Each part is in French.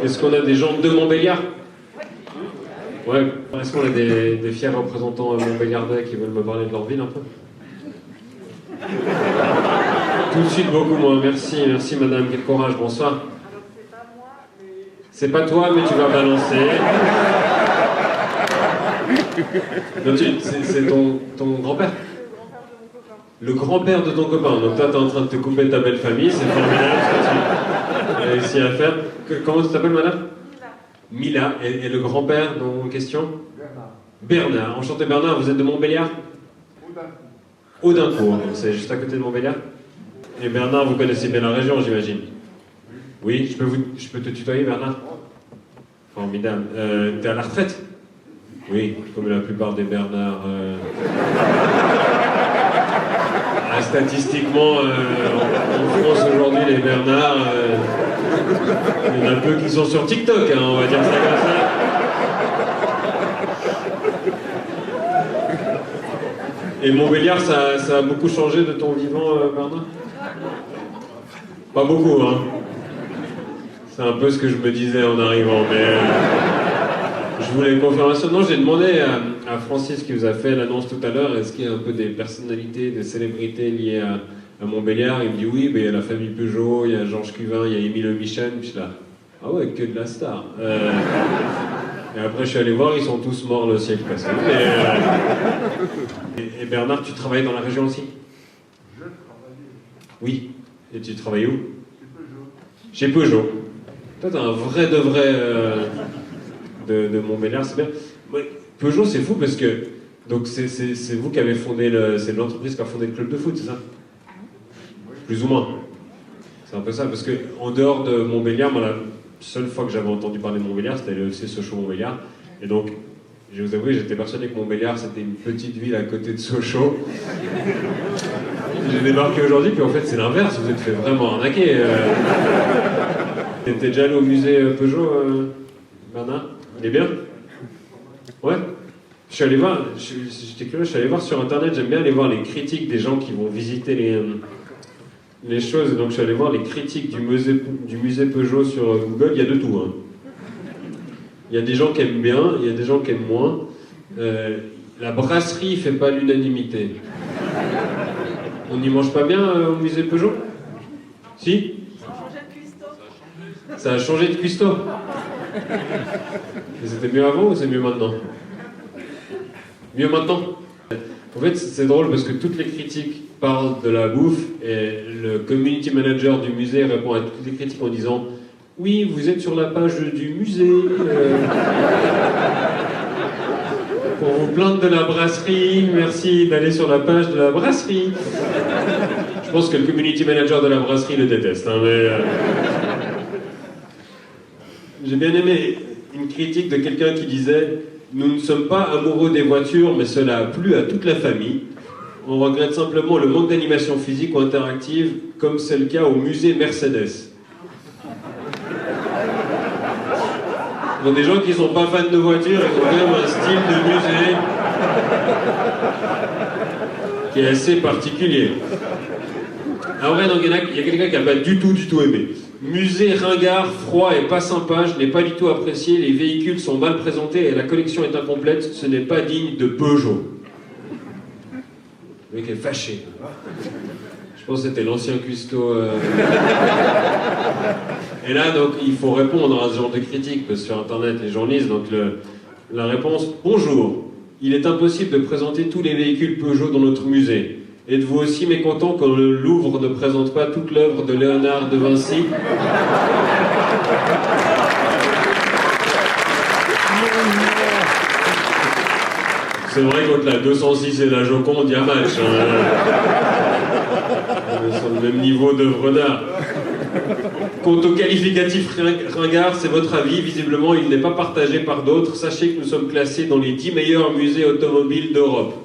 Est-ce qu'on a des gens de Montbéliard? Ouais. Est-ce qu'on a des fiers représentants montbéliardais qui veulent me parler de leur ville un peu? Tout de suite beaucoup moins. Merci, merci madame. Quel courage. Bonsoir. Alors c'est pas moi, mais... C'est pas toi, mais tu vas balancer. C'est ton grand-père? Le grand-père de mon copain. Le grand-père de ton copain. Donc toi, t'es en train de te couper ta belle famille. C'est formidable ce que tu as réussi à faire. Comment tu t'appelles, madame? Mila. Et le grand-père en question? Bernard. Bernard. Enchanté Bernard. Vous êtes de Montbéliard? Audincourt. C'est juste à côté de Montbéliard. Et Bernard, vous connaissez bien la région, j'imagine? Oui. Je peux te tutoyer, Bernard? Formidable. T'es à la retraite? Oui, comme la plupart des Bernards. Statistiquement, en France aujourd'hui, les Bernards, il y en a peu qui sont sur TikTok, hein, on va dire ça comme ça. Et Montbéliard, ça a beaucoup changé de ton vivant, Bernard? Pas beaucoup, hein. C'est un peu ce que je me disais en arrivant, mais je voulais une confirmation. Non, j'ai demandé à Francis qui vous a fait l'annonce tout à l'heure, est-ce qu'il y a un peu des personnalités, des célébrités liées à Montbéliard? Il me dit oui, il y a la famille Peugeot, il y a Georges Cuvin, il y a Émile Michel. Puis je suis là, ah ouais, que de la star. Et après, je suis allé voir, ils sont tous morts le siècle passé. Et Bernard, tu travailles dans la région aussi? Je travaille. Oui. Et tu travailles où? Chez Peugeot. Toi, t'as un vrai de vrai de Montbéliard, c'est bien. Ouais, Peugeot, c'est fou parce que donc c'est vous qui avez fondé c'est l'entreprise qui a fondé le club de foot, c'est ça? Plus ou moins. C'est un peu ça, parce que en dehors de Montbéliard, moi, la seule fois que j'avais entendu parler de Montbéliard, c'était le FC Sochaux Montbéliard. Et donc, je vais vous avouer, j'étais persuadé que Montbéliard, c'était une petite ville à côté de Sochaux. J'ai débarqué aujourd'hui, puis en fait, c'est l'inverse, vous êtes fait vraiment arnaquer. T'es déjà allé au musée Peugeot, Bernard? Il est bien? Ouais? Je suis allé voir, j'étais curieux, je suis allé voir sur internet, j'aime bien aller voir les critiques des gens qui vont visiter les choses. Donc je suis allé voir les critiques du musée Peugeot sur Google, il y a de tout. Hein. Il y a des gens qui aiment bien, il y a des gens qui aiment moins. La brasserie fait pas l'unanimité. On n'y mange pas bien au musée Peugeot? Si? Ça a changé de cuistot. Mais c'était mieux avant ou c'est mieux maintenant? Mieux maintenant. En fait, c'est drôle parce que toutes les critiques parlent de la bouffe et le community manager du musée répond à toutes les critiques en disant « Oui, vous êtes sur la page du musée. Pour vous plaindre de la brasserie, merci d'aller sur la page de la brasserie. » Je pense que le community manager de la brasserie le déteste, hein, mais... J'ai bien aimé une critique de quelqu'un qui disait « Nous ne sommes pas amoureux des voitures, mais cela a plu à toute la famille. On regrette simplement le manque d'animation physique ou interactive, comme c'est le cas au musée Mercedes. » Donc des gens qui ne sont pas fans de voitures, ils ont quand même un style de musée qui est assez particulier. En vrai, il y a quelqu'un qui n'a pas du tout aimé. Musée ringard, froid et pas sympa, je n'ai pas du tout apprécié, les véhicules sont mal présentés et la collection est incomplète, ce n'est pas digne de Peugeot. Le mec est fâché. Je pense que c'était l'ancien cuistot. Et là, donc, il faut répondre à ce genre de critiques, parce que sur Internet, les gens lisent, donc la réponse « Bonjour, il est impossible de présenter tous les véhicules Peugeot dans notre musée. Êtes-vous aussi mécontent quand le Louvre ne présente pas toute l'œuvre de Léonard de Vinci? » C'est vrai qu'entre la 206 et la Joconde, il y a match. Hein. On est sur le même niveau d'œuvre d'art. Quant au qualificatif ringard, c'est votre avis. Visiblement, il n'est pas partagé par d'autres. Sachez que nous sommes classés dans les 10 meilleurs musées automobiles d'Europe.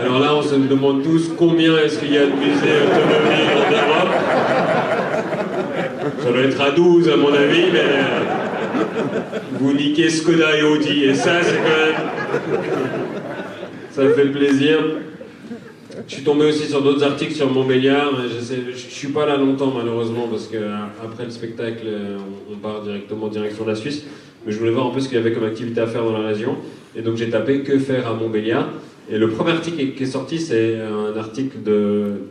Alors là, on se demande tous combien est-ce qu'il y a de musées automobiles en Europe. Ça doit être à 12 à mon avis, mais vous niquez Skoda et Audi, et ça, c'est quand même... Ça fait plaisir. Je suis tombé aussi sur d'autres articles sur Montbéliard. Je suis pas là longtemps malheureusement parce que après le spectacle, on part directement en direction de la Suisse. Mais je voulais voir un peu ce qu'il y avait comme activité à faire dans la région. Et donc j'ai tapé que faire à Montbéliard. Et le premier article qui est sorti, c'est un article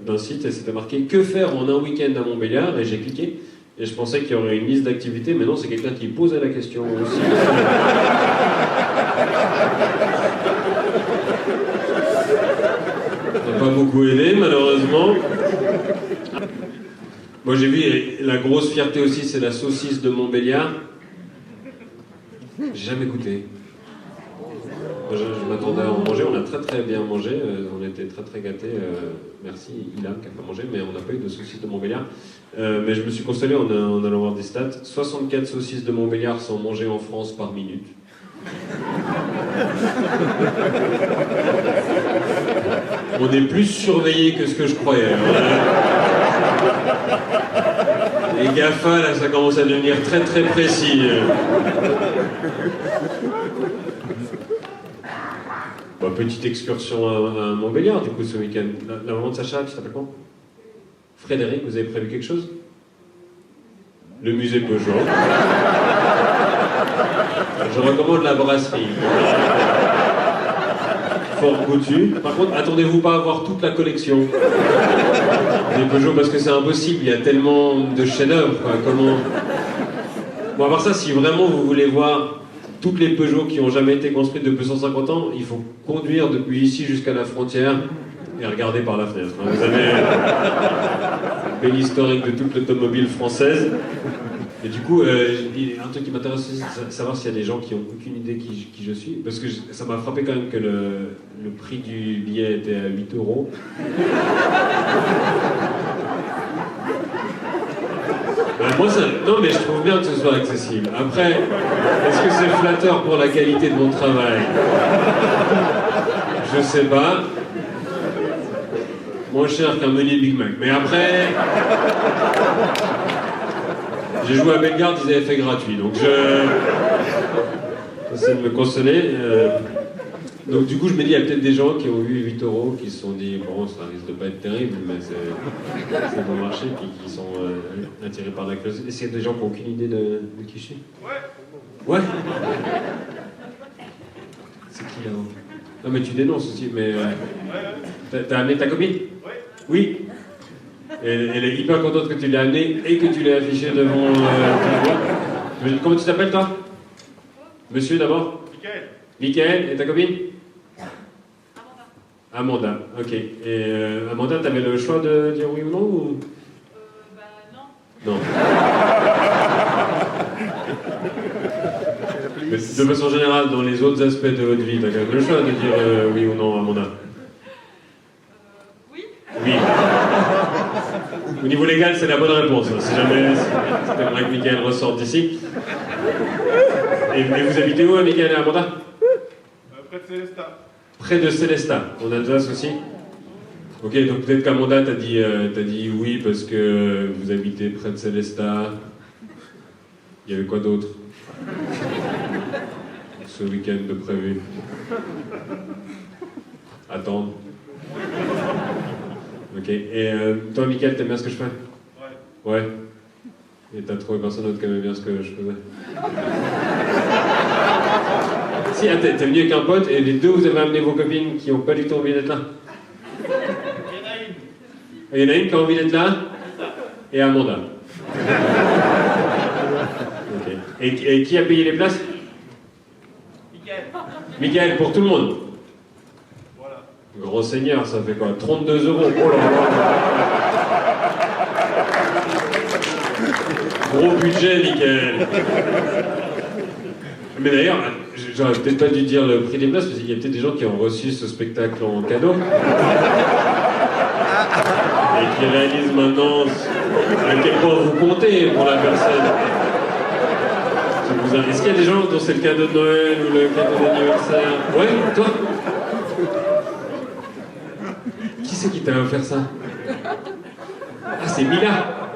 d'un site et c'était marqué que faire en un week-end à Montbéliard. Et j'ai cliqué. Et je pensais qu'il y aurait une liste d'activités, mais non, c'est quelqu'un qui posait la question aussi. Ça n'a pas beaucoup aidé, malheureusement. Moi, j'ai vu, la grosse fierté aussi, c'est la saucisse de Montbéliard. J'ai jamais goûté. Je m'attendais à en manger, on a très très bien mangé, on était très très gâtés. Merci Ilan qui a pas mangé, mais on n'a pas eu de saucisses de Montbéliard. Mais je me suis consolé en allant voir des stats. 64 saucisses de Montbéliard sont mangées en France par minute. On est plus surveillé que ce que je croyais. Les GAFA, là, ça commence à devenir très très précis. Bah, petite excursion à Montbéliard, du coup, ce week-end. La maman de Sacha, tu t'appelles comment? Frédéric, vous avez prévu quelque chose? Le musée Peugeot. Je recommande la brasserie. Fort Coutu. Par contre, attendez-vous pas à voir toute la collection des Peugeot parce que c'est impossible, il y a tellement de chefs-d'œuvre. Comment... Bon, à part ça, si vraiment vous voulez voir toutes les Peugeot qui ont jamais été construites depuis 150 ans, il faut conduire depuis ici jusqu'à la frontière et regarder par la fenêtre. Vous avez belle historique de toute l'automobile française. Et du coup, un truc qui m'intéresse aussi, c'est de savoir s'il y a des gens qui n'ont aucune idée qui je suis. Parce que ça m'a frappé quand même que le prix du billet était à 8 €. Moi, non, mais je trouve bien que ce soit accessible. Après, est-ce que c'est flatteur pour la qualité de mon travail? Je sais pas. Moins cher qu'un menu Big Mac. Mais après... J'ai joué à Bellegarde, ils avaient fait gratuit, donc j'essaie de me consoler. Donc du coup, je me dis, il y a peut-être des gens qui ont eu 8 € qui se sont dit, bon, ça risque de pas être terrible, mais c'est bon marché, puis qui sont attirés par la curiosité. Est-ce qu'il y a des gens qui n'ont aucune idée de qui je suis? Ouais. C'est qui là-haut? Non, mais tu dénonces aussi, mais... T'as amené ta copine? Oui. Elle est hyper contente que tu l'aies amené et que tu l'aies affiché devant ton voix. Comment tu t'appelles, toi? Monsieur, d'abord? Mickaël. Et ta copine? Amanda. Ok. Et Amanda, t'avais le choix de dire oui ou non ou... Non. Non. Mais de façon générale, dans les autres aspects de votre vie, t'as quand même le choix de dire oui ou non, Amanda? Oui. Oui. Au niveau légal, c'est la bonne réponse. Si jamais c'était que Mickaël ressorte d'ici. Et vous habitez où, Mickaël et Amanda? Près de Célestat. Près de Célestat, en Alsace aussi? Ok, donc peut-être qu'Amanda t'a dit oui parce que vous habitez près de Célestat. Il y avait quoi d'autre ce week-end de prévu? Attendre. Ok, et toi, Mickaël, t'aimes bien ce que je fais? Ouais. Et t'as trouvé personne d'autre qui aimait bien ce que je faisais? Si, t'es venu avec un pote et les deux, vous avez amené vos copines qui n'ont pas du tout envie d'être là? Il y en a une qui a envie d'être là? Et Amanda. Ok. Et qui a payé les places? Mickaël, pour tout le monde? Gros seigneur, ça fait quoi? 32 €. Oh là là. Gros budget, Mickaël. Mais d'ailleurs, j'aurais peut-être pas dû dire le prix des places, parce qu'il y a peut-être des gens qui ont reçu ce spectacle en cadeau. Et qui réalisent maintenant à quel point vous comptez pour la personne. Est-ce qu'il y a des gens dont c'est le cadeau de Noël ou le cadeau d'anniversaire? Ouais, toi? Qui c'est qui t'a offert ça? Ah, c'est Mila.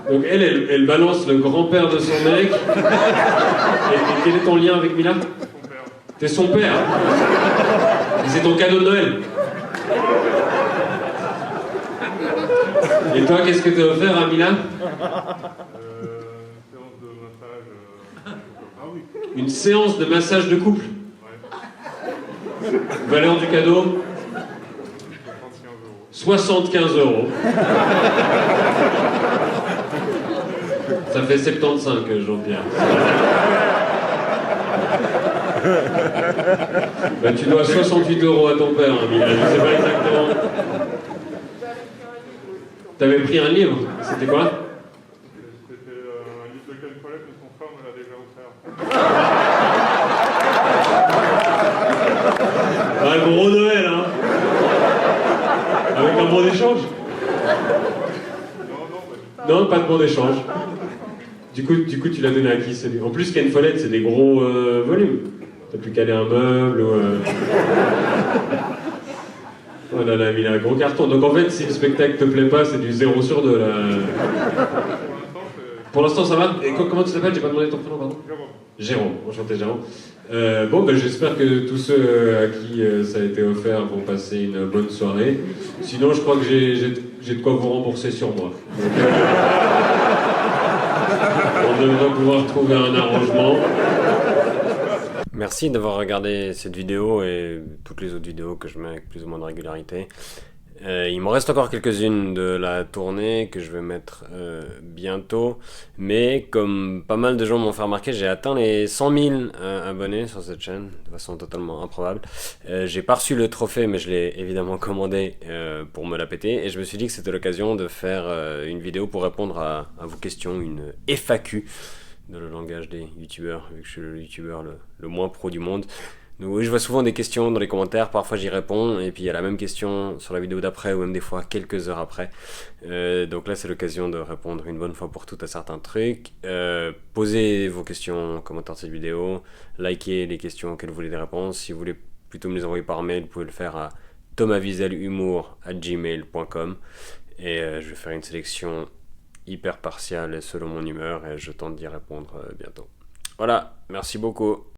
Donc elle balance le grand-père de son mec. Et quel est ton lien avec Mila? T'es son père. Et c'est ton cadeau de Noël. Et toi, qu'est-ce que t'as offert à Mila? Séance de massage. Ah oui. Une séance de massage de couple. Ouais. Valeur du cadeau? 75 €. 75 euros. Ça fait 75, Jean-Pierre. Bah, tu dois 68 euros à ton père, hein, Mila. Je sais pas exactement. T'avais pris un livre? C'était quoi? C'était un livre de Ken Follett, mais son frère me l'a déjà offert. Ah, gros Noël, hein? Avec un bon d'échange? Non, pas de bon d'échange. Du coup, tu l'as donné à qui celui? En plus, Ken Follett, c'est des gros volumes. T'as pu caler un meuble ou... Oh là là, mais il a un gros carton. Donc en fait, si le spectacle te plaît pas, c'est du 0 sur 2 là. Pour l'instant, ça va? Et comment tu t'appelles? J'ai pas demandé ton prénom, pardon. Jérôme, enchanté Jérôme. Bon, ben, j'espère que tous ceux à qui ça a été offert vont passer une bonne soirée. Sinon, je crois que j'ai de quoi vous rembourser sur moi. Donc, on devrait pouvoir trouver un arrangement. Merci d'avoir regardé cette vidéo et toutes les autres vidéos que je mets avec plus ou moins de régularité. Il m'en reste encore quelques-unes de la tournée que je vais mettre bientôt, mais comme pas mal de gens m'ont fait remarquer, j'ai atteint les 100 000 abonnés sur cette chaîne de façon totalement improbable. J'ai pas reçu le trophée, mais je l'ai évidemment commandé pour me la péter, et je me suis dit que c'était l'occasion de faire une vidéo pour répondre à vos questions, une FAQ dans le langage des youtubeurs, vu que je suis le youtubeur le moins pro du monde. Donc oui, je vois souvent des questions dans les commentaires, parfois j'y réponds, et puis il y a la même question sur la vidéo d'après, ou même des fois quelques heures après. Donc là c'est l'occasion de répondre une bonne fois pour toutes à certains trucs. Posez vos questions en commentaire de cette vidéo, likez les questions auxquelles vous voulez des réponses. Si vous voulez plutôt me les envoyer par mail, vous pouvez le faire à thomaswieselhumour@gmail.com, et je vais faire une sélection hyper partiale selon mon humeur, et je tente d'y répondre bientôt. Voilà, merci beaucoup.